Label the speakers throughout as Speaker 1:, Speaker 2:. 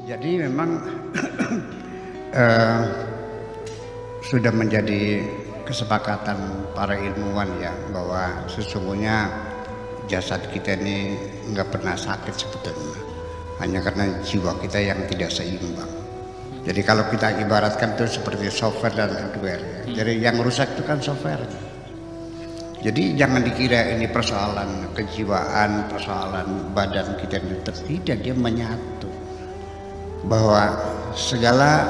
Speaker 1: Jadi memang eh, sudah menjadi kesepakatan para ilmuwan ya bahwa sesungguhnya jasad kita ini nggak pernah sakit sebetulnya, hanya karena jiwa kita yang tidak seimbang. Jadi kalau kita ibaratkan itu seperti software dan hardware ya. Jadi yang rusak itu kan software. Jadi jangan dikira ini persoalan kejiwaan, persoalan badan kita itu tidak, dia menyatu. Bahwa segala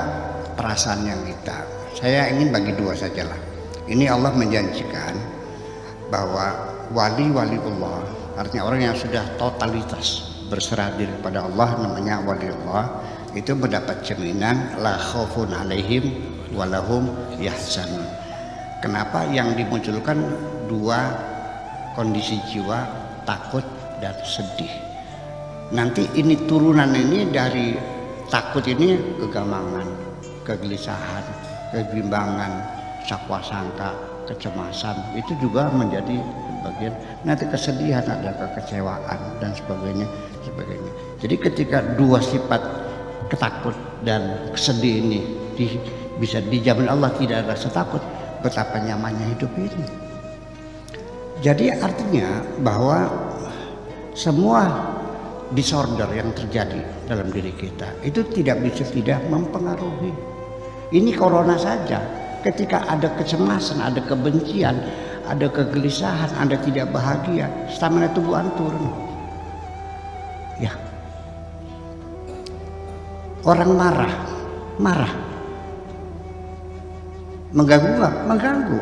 Speaker 1: perasaan yang kita, saya ingin bagi dua sajalah. Ini Allah menjanjikan bahwa wali-wali Allah, artinya orang yang sudah totalitas berserah diri kepada Allah, namanya wali Allah, itu mendapat jaminan la khaufun alaihim walahum yahzanun. Kenapa? Yang dimunculkan dua kondisi jiwa, takut dan sedih. Nanti ini turunan ini dari takut ini kegamangan, kegelisahan, kebimbangan, sakwasangka, kecemasan, itu juga menjadi bagian. Nanti kesedihan, ada kekecewaan dan sebagainya. Jadi ketika dua sifat ketakut dan kesedih ini bisa dijamin Allah, tidak ada rasa takut, betapa nyamannya hidup ini. Jadi artinya bahwa semua disorder yang terjadi dalam diri kita itu tidak bisa tidak mempengaruhi. Ini corona saja, ketika ada kecemasan, ada kebencian, ada kegelisahan, Anda tidak bahagia, stamina tubuh Anda turun. Ya. Orang marah. Mengganggu nggak? Mengganggu.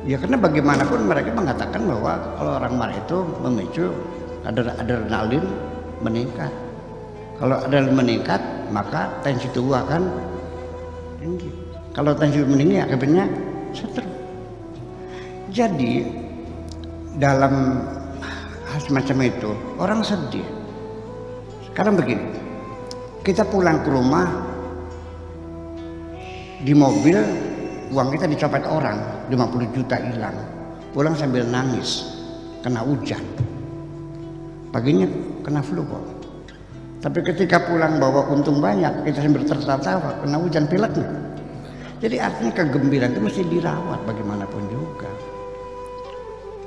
Speaker 1: Ya karena bagaimanapun mereka mengatakan bahwa kalau orang marah itu memicu adrenalin meningkat. Kalau adrenalin meningkat, maka tensi tubuh akan tinggi. Kalau tensi meninggi, akhirnya stroke. Jadi dalam hal semacam itu orang sedih. Sekarang begini, kita pulang ke rumah di mobil, uang kita dicopet orang, 50 juta hilang. Pulang sambil nangis, kena hujan. Paginya kena flu kok. Tapi ketika pulang bawa untung banyak, kita sambil tertawa, kena hujan, pilek nih. Jadi artinya kegembiraan itu mesti dirawat bagaimanapun juga.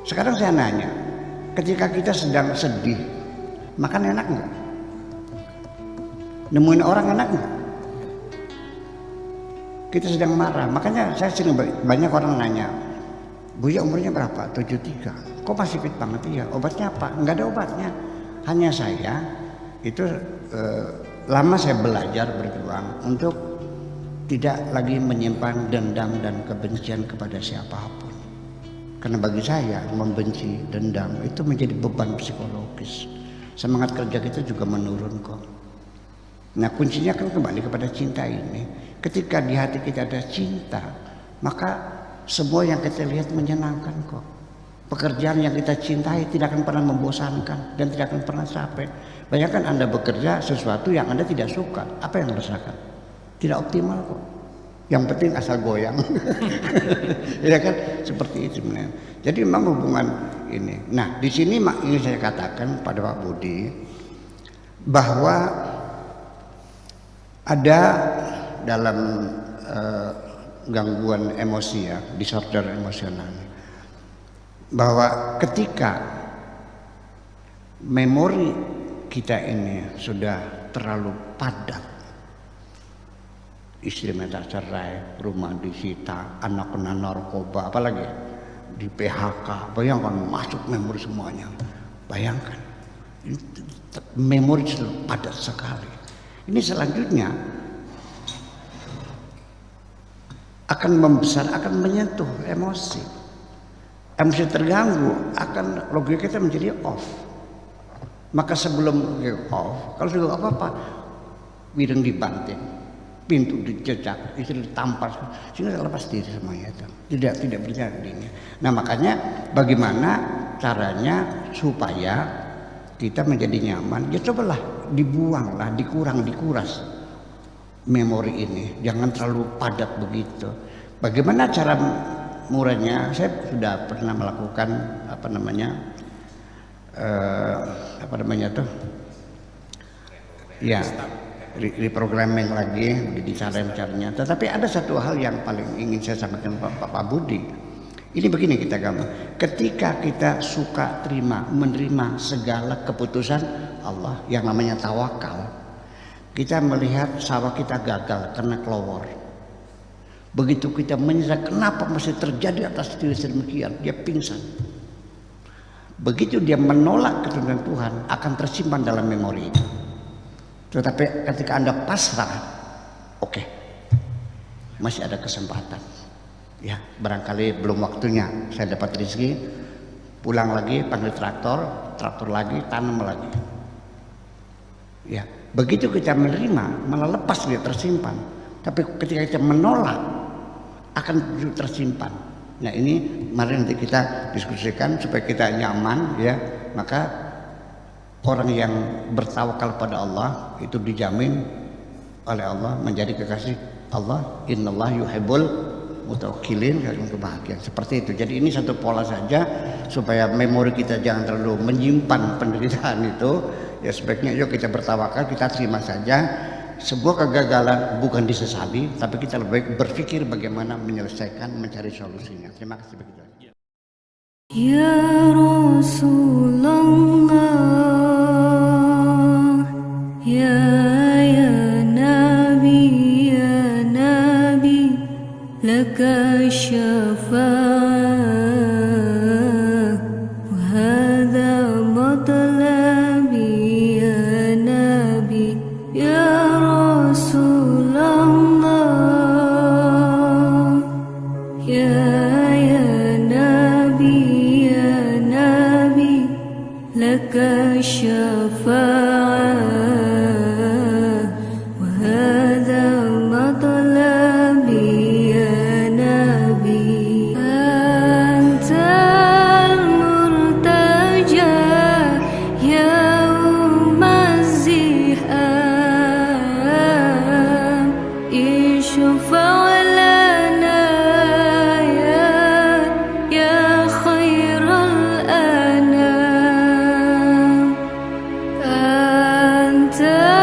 Speaker 1: Sekarang saya nanya, ketika kita sedang sedih, makan enak nggak? Nemuin orang enak nggak? Kita sedang marah, makanya saya sering banyak orang nanya, Buya umurnya berapa? 73. Kok masih fit banget? Iya. Obatnya apa? Nggak ada obatnya. Hanya saya itu lama saya belajar berjuang untuk tidak lagi menyimpan dendam dan kebencian kepada siapapun. Karena bagi saya membenci, dendam itu menjadi beban psikologis. Semangat kerja kita juga menurun kok. Nah kuncinya kan kembali kepada cinta ini. Ketika di hati kita ada cinta, maka semua yang kita lihat menyenangkan kok. Pekerjaan yang kita cintai tidak akan pernah membosankan dan tidak akan pernah capek. Bayangkan Anda bekerja sesuatu yang Anda tidak suka, apa yang Anda rasakan? Tidak optimal kok. Yang penting asal goyang. Ya kan seperti itu sebenarnya. Jadi memang hubungan ini. Nah, di sini ingin saya katakan pada Pak Budi bahwa ada dalam gangguan emosi ya, disorder emosional, bahwa ketika memori kita ini sudah terlalu padat, istri minta cerai, rumah disita, anak kena narkoba, apalagi di PHK, bayangkan masuk memori semuanya, bayangkan memori sudah padat sekali. Ini selanjutnya akan membesar, akan menyentuh emosi. Emosi terganggu, akan logika kita menjadi off. Maka sebelum off, kalau sudah apa-apa, bidang dibanting, pintu dicecak, istri ditampar, sehingga lepas diri semuanya itu. Tidak berjalan. Nah makanya bagaimana caranya supaya kita menjadi nyaman? Ya cobalah dibuanglah, dikuras memori ini, jangan terlalu padat begitu. Bagaimana cara murahnya? Saya sudah pernah melakukan apa namanya tuh ya reprogramming lagi di cara-caranya. Tetapi ada satu hal yang paling ingin saya sampaikan Pak Budi. Ini begini kita gambar. Ketika kita suka menerima segala keputusan Allah yang namanya tawakal, kita melihat sawah kita gagal karena kelowor. Begitu kita menyesal kenapa masih terjadi atas diri sedemikian, dia pingsan. Begitu dia menolak ketentuan Tuhan, akan tersimpan dalam memori itu. Tetapi ketika Anda pasrah, oke, masih ada kesempatan. Ya, barangkali belum waktunya saya dapat rezeki, pulang lagi panggil traktor lagi, tanam lagi. Ya, begitu kita menerima, malah lepas dia tersimpan. Tapi ketika kita menolak, akan tersimpan. Nah ini mari nanti kita diskusikan supaya kita nyaman ya. Maka orang yang bertawakal pada Allah itu dijamin oleh Allah menjadi kekasih Allah. Innallaha yuhibbul mutawakkilin, kebahagiaan seperti itu. Jadi ini satu pola saja supaya memori kita jangan terlalu menyimpan penderitaan itu. Ya sebaiknya yuk kita bertawakal, kita terima saja. Sebuah kegagalan bukan disesali, tapi kita lebih baik berpikir bagaimana menyelesaikan, mencari solusinya. Terima kasih begitu.
Speaker 2: Ya Rasulullah, ya Nabi, laka syafa'ah, wa hadha matlabi ya Nabi, ya Rasulullah, ya Nabi, laka syafa'ah, wa hadha matlabi ya Nabi, antal murtaja yaum az-ziham, ishfa' lana ya khairal anam, anta